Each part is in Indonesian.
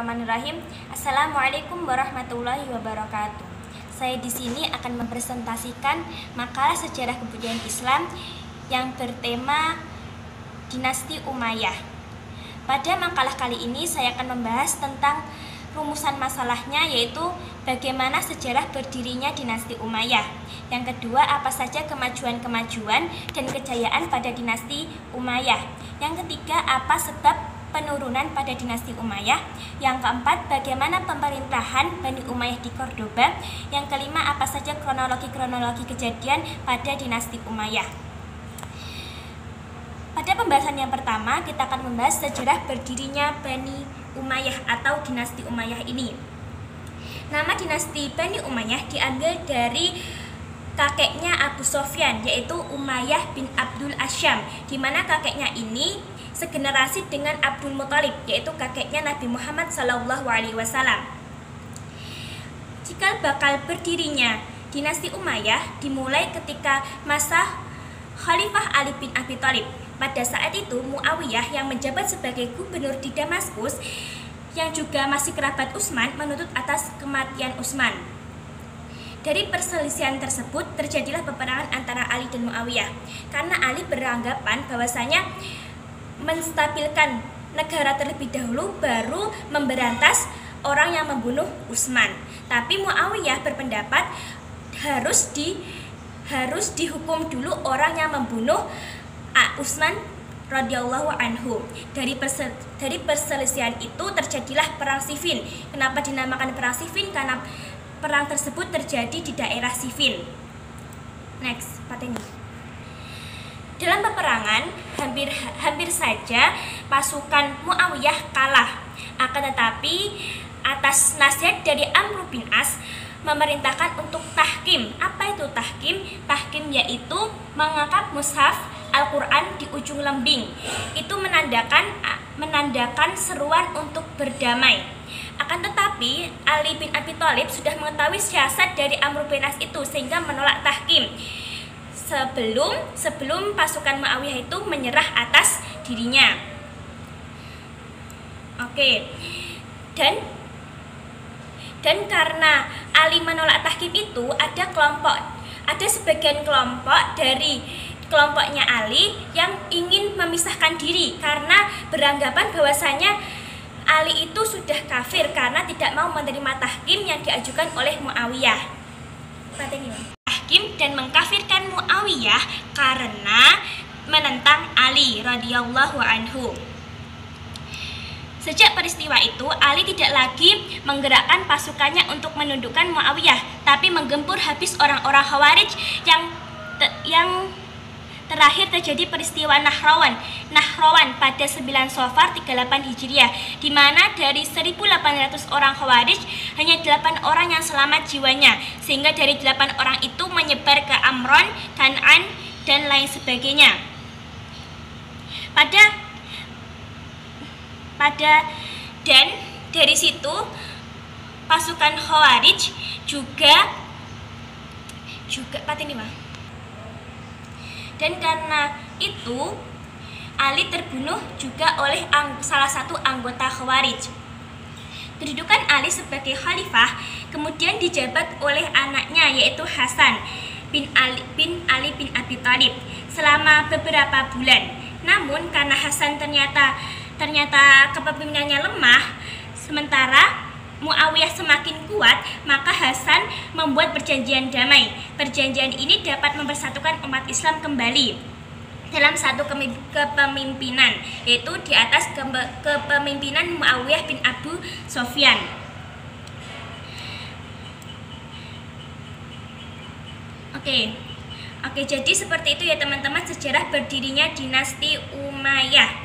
Bismillahirrahmanirrahim. Assalamualaikum warahmatullahi wabarakatuh. Saya di sini akan mempresentasikan makalah sejarah kebudayaan Islam yang bertema Dinasti Umayyah. Pada makalah kali ini saya akan membahas tentang rumusan masalahnya, yaitu bagaimana sejarah berdirinya Dinasti Umayyah. Yang kedua, apa saja kemajuan-kemajuan dan kejayaan pada Dinasti Umayyah. Yang ketiga, apa sebab penurunan pada Dinasti Umayyah. Yang keempat, bagaimana pemerintahan Bani Umayyah di Cordoba. Yang kelima, apa saja kronologi kejadian pada Dinasti Umayyah. Pada pembahasan yang pertama, kita akan membahas sejarah berdirinya Bani Umayyah atau Dinasti Umayyah ini. Nama Dinasti Bani Umayyah diambil dari kakeknya Abu Sofyan, yaitu Umayyah bin Abdul Asyam, di mana kakeknya ini segenerasi dengan Abdul Muthalib, yaitu kakeknya Nabi Muhammad SAW. Cikal bakal berdirinya Dinasti Umayyah dimulai ketika masa Khalifah Ali bin Abi Thalib. Pada saat itu Muawiyah yang menjabat sebagai gubernur di Damaskus, yang juga masih kerabat Utsman, menuntut atas kematian Utsman. Dari perselisihan tersebut terjadilah peperangan antara Ali dan Muawiyah, karena Ali beranggapan bahwasanya menstabilkan negara terlebih dahulu baru memberantas orang yang membunuh Utsman. Tapi Muawiyah berpendapat harus dihukum dulu orang yang membunuh Utsman radhiyallahu anhu. Dari perselisihan itu terjadilah perang Siffin. Kenapa dinamakan perang Siffin? Karena perang tersebut terjadi di daerah Siffin. Next, pateni. Dalam peperangan hampir saja pasukan Muawiyah kalah. Akan tetapi atas nasihat dari Amr bin As memerintahkan untuk tahkim. Apa itu tahkim? Tahkim yaitu mengangkat mushaf Al-Quran di ujung lembing. Itu menandakan seruan untuk berdamai. Akan tetapi Ali bin Abi Thalib sudah mengetahui siasat dari Amr bin As itu, sehingga menolak tahkim sebelum pasukan Muawiyah itu menyerah atas dirinya. Oke. Dan karena Ali menolak tahkim itu, ada sebagian kelompok dari kelompoknya Ali yang ingin memisahkan diri karena beranggapan bahwasanya Ali itu sudah kafir karena tidak mau menerima tahkim yang diajukan oleh Muawiyah. Tahkim dan mengkafirkan Muawiyah karena menentang Ali radhiyallahu anhu. Sejak peristiwa itu, Ali tidak lagi menggerakkan pasukannya untuk menundukkan Muawiyah, tapi menggempur habis orang-orang Khawarij yang terakhir terjadi peristiwa Nahrawan pada 9 Safar 38 Hijriah, di mana dari 1.800 orang Khawarij hanya 8 orang yang selamat jiwanya, sehingga dari 8 orang itu menyebar ke Amron, Kan'an, dan lain sebagainya. Dan dari situ pasukan Khawarij juga dan karena itu Ali terbunuh juga oleh salah satu anggota Khawarij. Kedudukan Ali sebagai khalifah kemudian dijabat oleh anaknya, yaitu Hasan bin Ali bin Abi Thalib selama beberapa bulan. Namun karena Hasan ternyata kepemimpinannya lemah, sementara Muawiyah semakin kuat, maka Hasan membuat perjanjian damai. Perjanjian ini dapat mempersatukan umat Islam kembali dalam satu kepemimpinan, yaitu di atas kepemimpinan Muawiyah bin Abu Sofyan. Oke, jadi seperti itu ya teman-teman sejarah berdirinya Dinasti Umayyah.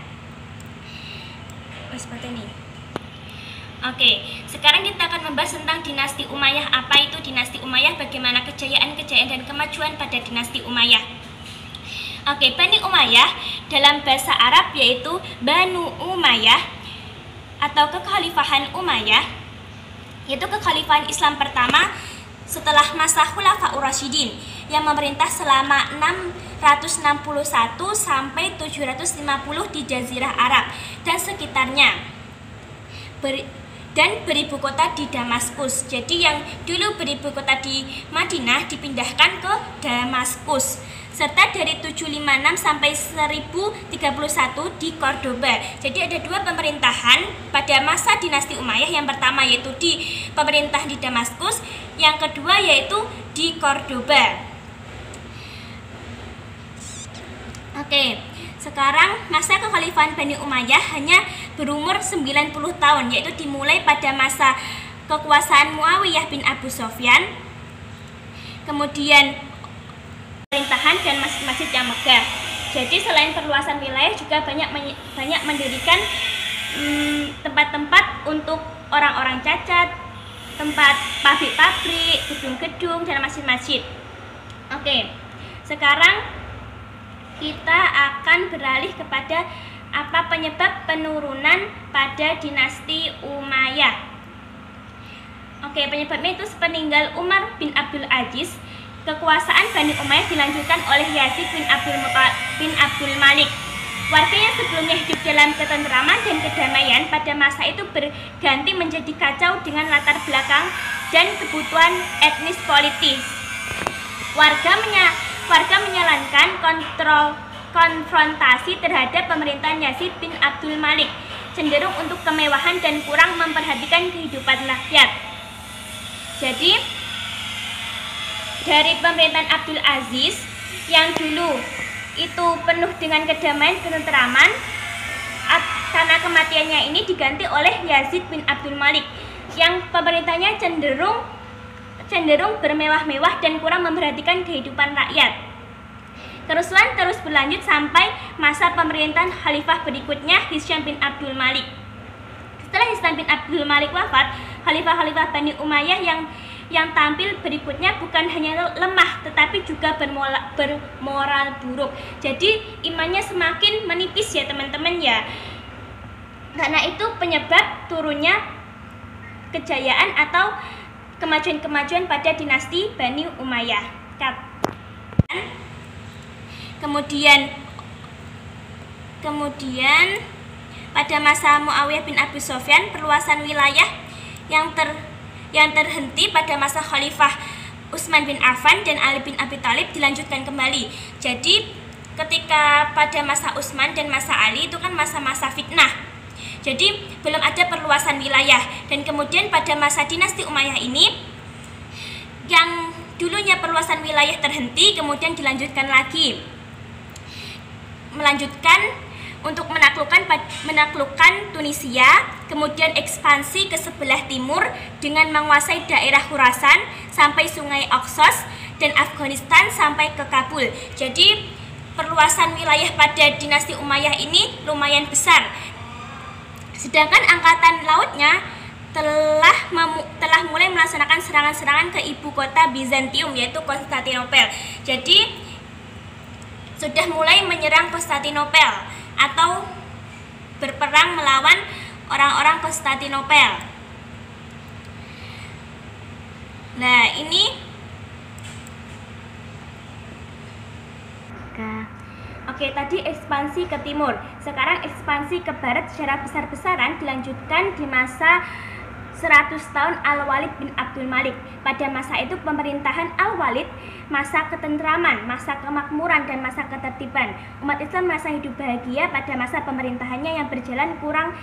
Oke, sekarang kita akan membahas tentang Dinasti Umayyah. Apa itu Dinasti Umayyah? Bagaimana kejayaan dan kemajuan pada Dinasti Umayyah? Oke, Bani Umayyah dalam bahasa Arab yaitu Banu Umayyah atau kekhalifahan Umayyah, yaitu kekhalifahan Islam pertama setelah masa Khulafaur Rasyidin yang memerintah selama 661 sampai 750 di Jazirah Arab dan sekitarnya. dan beribu kota di Damaskus. Jadi yang dulu beribu kota di Madinah dipindahkan ke Damaskus. Serta dari 756 sampai 1031 di Cordoba. Jadi ada dua pemerintahan pada masa dinasti Umayyah. Yang pertama yaitu di pemerintah di Damaskus, yang kedua yaitu di Cordoba. Oke, sekarang masa kekhalifahan Bani Umayyah hanya berumur 90 tahun, yaitu dimulai pada masa kekuasaan Muawiyah bin Abu Sofyan, kemudian pemerintahan dan masjid-masjid yang megah. Jadi selain perluasan wilayah juga banyak mendirikan tempat-tempat untuk orang-orang cacat, tempat pabrik-pabrik, gedung-gedung, dan masjid-masjid. Oke, sekarang kita akan beralih kepada apa penyebab penurunan pada dinasti Umayyah. Oke, penyebabnya itu sepeninggal Umar bin Abdul Aziz, kekuasaan Bani Umayyah dilanjutkan oleh Yazid bin Abdul Malik. Warga yang sebelumnya hidup dalam ketentraman dan kedamaian pada masa itu berganti menjadi kacau dengan latar belakang dan kebutuhan etnis politis. Warga menyalankan konfrontasi terhadap pemerintahan Yazid bin Abdul Malik, cenderung untuk kemewahan dan kurang memperhatikan kehidupan rakyat. Jadi dari pemerintahan Abdul Aziz yang dulu itu penuh dengan kedamaian ketentraman, karena kematiannya ini diganti oleh Yazid bin Abdul Malik yang pemerintahnya cenderung bermewah-mewah dan kurang memperhatikan kehidupan rakyat. Kerusuhan terus berlanjut sampai masa pemerintahan khalifah berikutnya, Hisham bin Abdul Malik. Setelah Hisham bin Abdul Malik wafat, khalifah-khalifah Bani Umayyah yang tampil berikutnya bukan hanya lemah tetapi juga bermoral buruk. Jadi imannya semakin menipis ya teman-teman ya. Karena itu penyebab turunnya kejayaan atau kemajuan-kemajuan pada dinasti Bani Umayyah. Kemudian pada masa Muawiyah bin Abu Sofyan, perluasan wilayah yang terhenti pada masa Khalifah Utsman bin Affan dan Ali bin Abi Thalib dilanjutkan kembali. Jadi ketika pada masa Utsman dan masa Ali itu kan masa-masa fitnah. Jadi belum ada perluasan wilayah. Dan kemudian pada masa dinasti Umayyah ini yang dulunya perluasan wilayah terhenti, kemudian dilanjutkan lagi. Melanjutkan untuk menaklukkan Tunisia, kemudian ekspansi ke sebelah timur dengan menguasai daerah Khurasan sampai Sungai Oxus dan Afghanistan sampai ke Kabul. Jadi perluasan wilayah pada dinasti Umayyah ini lumayan besar. Sedangkan angkatan lautnya telah mulai melaksanakan serangan-serangan ke ibu kota Bizantium, yaitu Konstantinopel. Jadi sudah mulai menyerang Konstantinopel atau berperang melawan orang-orang Konstantinopel. Nah, ini Oke, tadi ekspansi ke timur. Sekarang ekspansi ke barat secara besar-besaran dilanjutkan di masa 100 tahun Al-Walid bin Abdul Malik. Pada masa itu pemerintahan Al-Walid masa ketentraman, masa kemakmuran, dan masa ketertiban. Umat Islam merasa hidup bahagia pada masa pemerintahannya yang berjalan kurang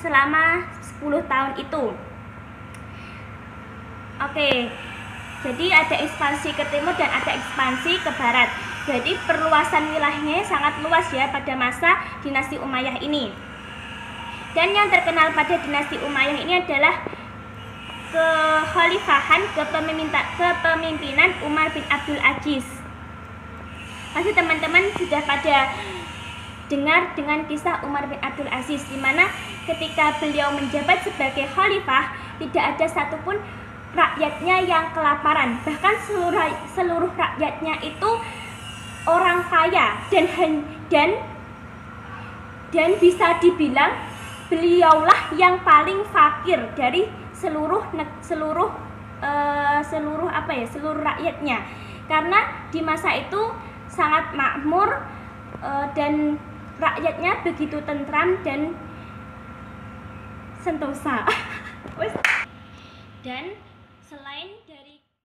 selama 10 tahun itu. Oke, jadi ada ekspansi ke timur dan ada ekspansi ke barat. Jadi perluasan wilayahnya sangat luas ya pada masa dinasti Umayyah ini. Dan yang terkenal pada dinasti Umayyah ini adalah kekhalifahan kepemimpinan Umar bin Abdul Aziz. Pasti teman-teman sudah pada dengar dengan kisah Umar bin Abdul Aziz, di mana ketika beliau menjabat sebagai khalifah tidak ada satupun rakyatnya yang kelaparan. Bahkan seluruh rakyatnya itu orang kaya dan bisa dibilang beliaulah yang paling fakir dari seluruh rakyatnya, karena di masa itu sangat makmur dan rakyatnya begitu tentram dan Sentosa. Dan selain dari